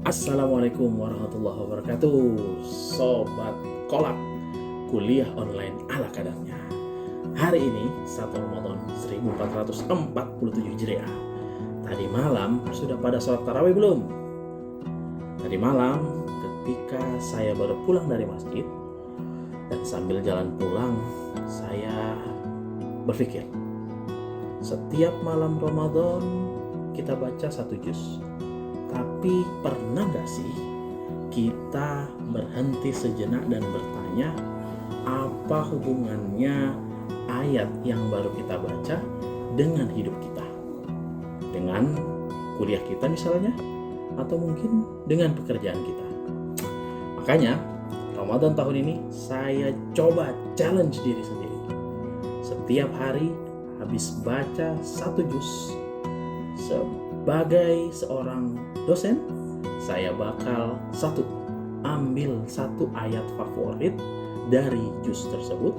Assalamualaikum warahmatullahi wabarakatuh. Sobat Kolak, kuliah online ala kadarnya. Hari ini 1 Ramadan 1447 Hijriah. Tadi malam sudah pada sholat tarawih belum? Tadi malam ketika saya baru pulang dari masjid dan sambil jalan pulang saya berpikir, setiap malam Ramadan kita baca 1 juz. Tapi pernah gak sih kita berhenti sejenak dan bertanya, apa hubungannya ayat yang baru kita baca dengan hidup kita? Dengan kuliah kita misalnya, atau mungkin dengan pekerjaan kita. Makanya Ramadan tahun ini saya coba challenge diri sendiri. Setiap hari habis baca 1 juz. Sebagai seorang dosen, saya bakal ambil satu ayat favorit dari juz tersebut.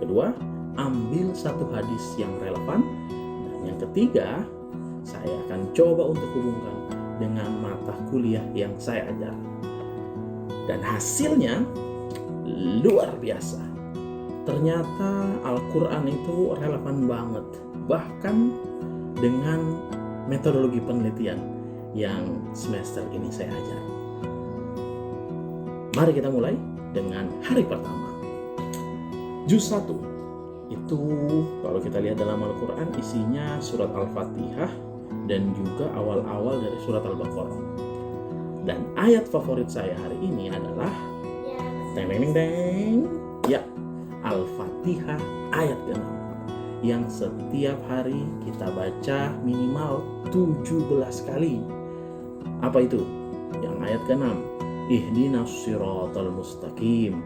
Kedua, ambil satu hadis yang relevan. Dan yang ketiga, saya akan coba untuk hubungkan dengan mata kuliah yang saya ajar. Dan hasilnya luar biasa. Ternyata Al-Quran itu relevan banget. Bahkan dengan metodologi penelitian yang semester ini saya ajar. Mari kita mulai dengan hari pertama. Juz 1 itu kalau kita lihat dalam Al-Quran isinya surat Al-Fatihah dan juga awal-awal dari surat Al-Baqarah. Dan ayat favorit saya hari ini adalah Al-Fatihah ayat ke-6 yang setiap hari kita baca minimal 17 kali. Apa itu? Yang ayat ke-6, ihdinas siratal mustaqim,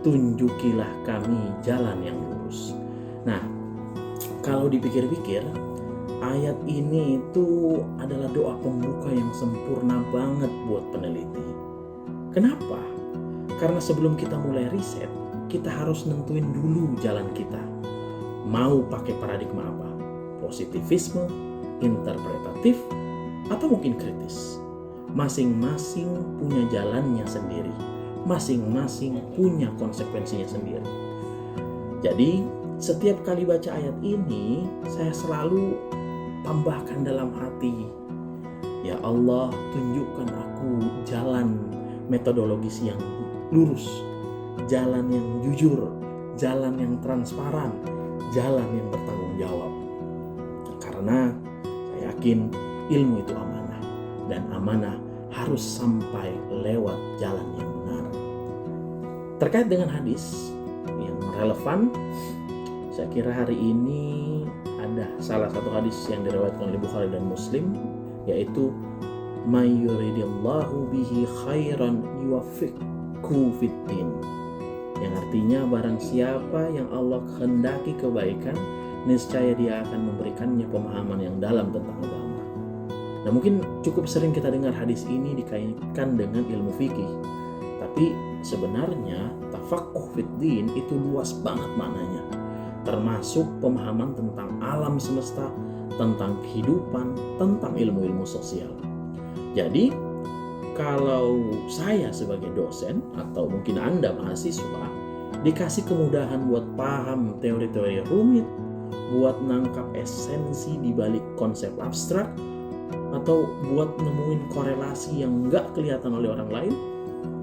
tunjukilah kami jalan yang lurus. Nah, kalau dipikir-pikir, ayat ini itu adalah doa pembuka yang sempurna banget buat peneliti. Kenapa? Karena sebelum kita mulai riset, kita harus nentuin dulu jalan kita. Mau pakai paradigma apa? Positivisme, interpretatif, atau mungkin kritis? Masing-masing punya jalannya sendiri. Masing-masing punya konsekuensinya sendiri. Jadi, setiap kali baca ayat ini, saya selalu tambahkan dalam hati, ya Allah, tunjukkan aku jalan metodologis yang lurus, jalan yang jujur, jalan yang transparan, jalan yang bertanggung jawab. Karena saya yakin ilmu itu amanah, dan amanah harus sampai lewat jalan yang benar. Terkait dengan hadis yang relevan, saya kira hari ini ada salah satu hadis yang diriwayatkan oleh Bukhari dan Muslim, yaitu may yuridillahu bihi khairan yuwaffiqhu fiddin, yang artinya barang siapa yang Allah kehendaki kebaikan, niscaya dia akan memberikannya pemahaman yang dalam tentang agama. Nah, mungkin cukup sering kita dengar hadis ini dikaitkan dengan ilmu fikih, tapi sebenarnya tafaqquh fiddin itu luas banget maknanya, termasuk pemahaman tentang alam semesta, tentang kehidupan, tentang ilmu-ilmu sosial. Jadi kalau saya sebagai dosen atau mungkin Anda mahasiswa dikasih kemudahan buat paham teori-teori rumit, buat nangkap esensi di balik konsep abstrak, atau buat nemuin korelasi yang nggak kelihatan oleh orang lain,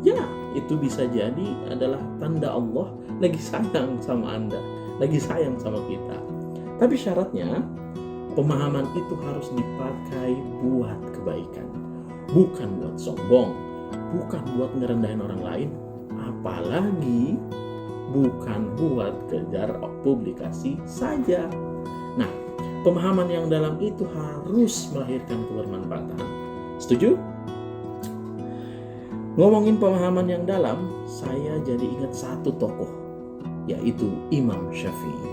ya itu bisa jadi adalah tanda Allah lagi sayang sama Anda, lagi sayang sama kita. Tapi syaratnya pemahaman itu harus dipakai buat kebaikan, bukan buat sombong, bukan buat ngerendahin orang lain, apalagi bukan buat kejar publikasi saja. Nah, pemahaman yang dalam itu harus melahirkan kebermanfaatan. Setuju? Ngomongin pemahaman yang dalam, saya jadi ingat satu tokoh, yaitu Imam Syafi'i.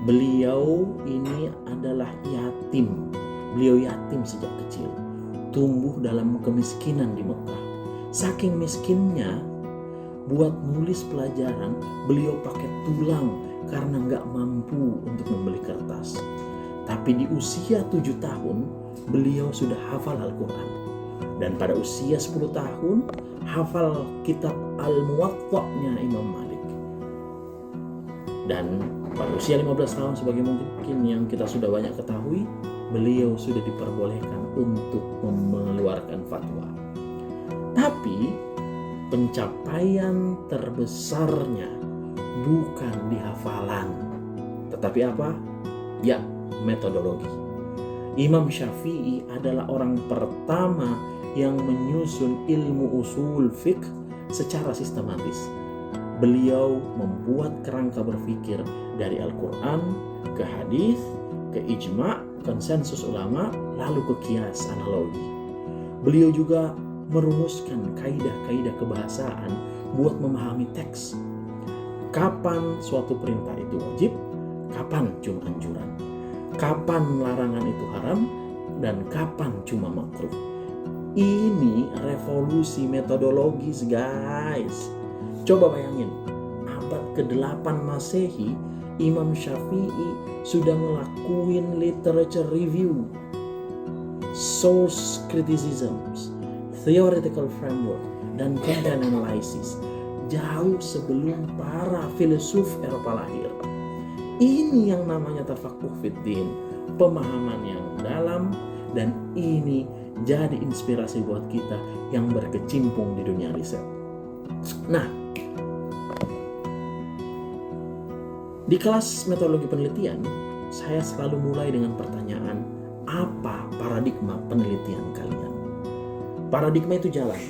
Beliau ini adalah yatim. Beliau yatim sejak kecil, tumbuh dalam kemiskinan di Mekah. Saking miskinnya, buat nulis pelajaran beliau pakai tulang karena nggak mampu untuk membeli kertas. Tapi di usia 7 tahun beliau sudah hafal Al-Quran. Dan pada usia 10 tahun hafal kitab Al-Muwatta-nya Imam Malik. Dan pada usia 15 tahun, sebagai mungkin yang kita sudah banyak ketahui, beliau sudah diperbolehkan untuk mengeluarkan fatwa. Tapi pencapaian terbesarnya bukan di hafalan, tetapi apa? Ya, metodologi. Imam Syafi'i adalah orang pertama yang menyusun ilmu usul fiqh secara sistematis. Beliau membuat kerangka berpikir dari Al-Quran ke hadis, ke ijma', konsensus ulama, lalu ke kias analogi. Beliau juga merumuskan kaidah-kaidah kebahasaan buat memahami teks. Kapan suatu perintah itu wajib, kapan cuma anjuran, kapan larangan itu haram, dan kapan cuma makruh. Ini revolusi metodologis, guys. Coba bayangin, abad ke-8 Masehi, Imam Syafi'i sudah ngelakuin literature review, source criticisms, theoretical framework, dan content analysis jauh sebelum para filsuf Eropa lahir. Ini yang namanya tafakuh fiddin, pemahaman yang dalam, dan ini jadi inspirasi buat kita yang berkecimpung di dunia riset. Nah, di kelas metodologi penelitian, saya selalu mulai dengan pertanyaan, apa paradigma penelitian kalian? Paradigma itu jalan.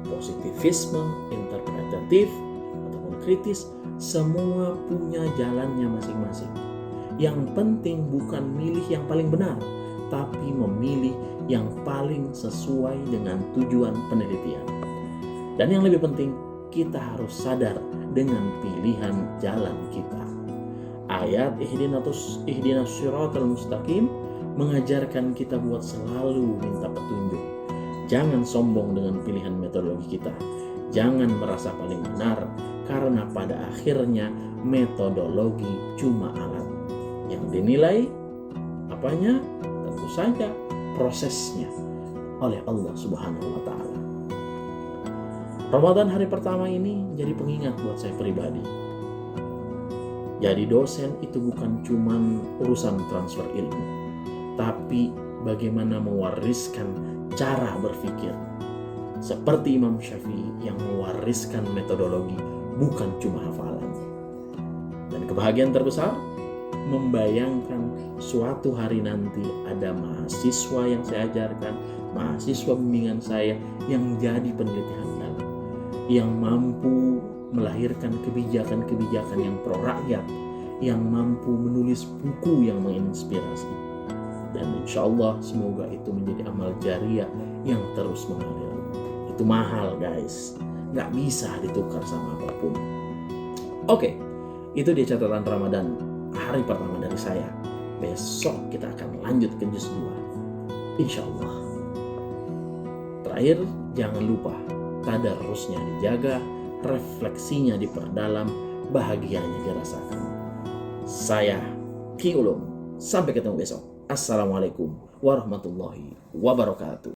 Positivisme, interpretatif, ataupun kritis, semua punya jalannya masing-masing. Yang penting bukan milih yang paling benar, tapi memilih yang paling sesuai dengan tujuan penelitian. Dan yang lebih penting, kita harus sadar dengan pilihan jalan kita. Ayat ihdinas siratal mustaqim mengajarkan kita buat selalu minta petunjuk. Jangan sombong dengan pilihan metodologi kita. Jangan merasa paling benar, karena pada akhirnya metodologi cuma alat. Yang dinilai apanya? Tentu saja prosesnya oleh Allah Subhanahu wa Ta'ala. Ramadan hari pertama ini jadi pengingat buat saya pribadi. Jadi dosen itu bukan cuma urusan transfer ilmu, tapi bagaimana mewariskan cara berpikir. Seperti Imam Syafi'i yang mewariskan metodologi, bukan cuma hafalan. Dan kebahagiaan terbesar, membayangkan suatu hari nanti ada mahasiswa yang saya ajarkan, mahasiswa bimbingan saya yang jadi peneliti handal, yang mampu melahirkan kebijakan-kebijakan yang pro rakyat, yang mampu menulis buku yang menginspirasi. Dan insya Allah semoga itu menjadi amal jariah yang terus mengalir. Itu mahal, guys, nggak bisa ditukar sama apapun. Oke, itu dia catatan Ramadan hari pertama dari saya. Besok kita akan lanjut ke juz 2, insya Allah. Terakhir, jangan lupa tadarusnya dijaga, refleksinya diperdalam, bahagianya dirasakan. Saya Ki Ulum, sampai ketemu besok. Assalamualaikum warahmatullahi wabarakatuh.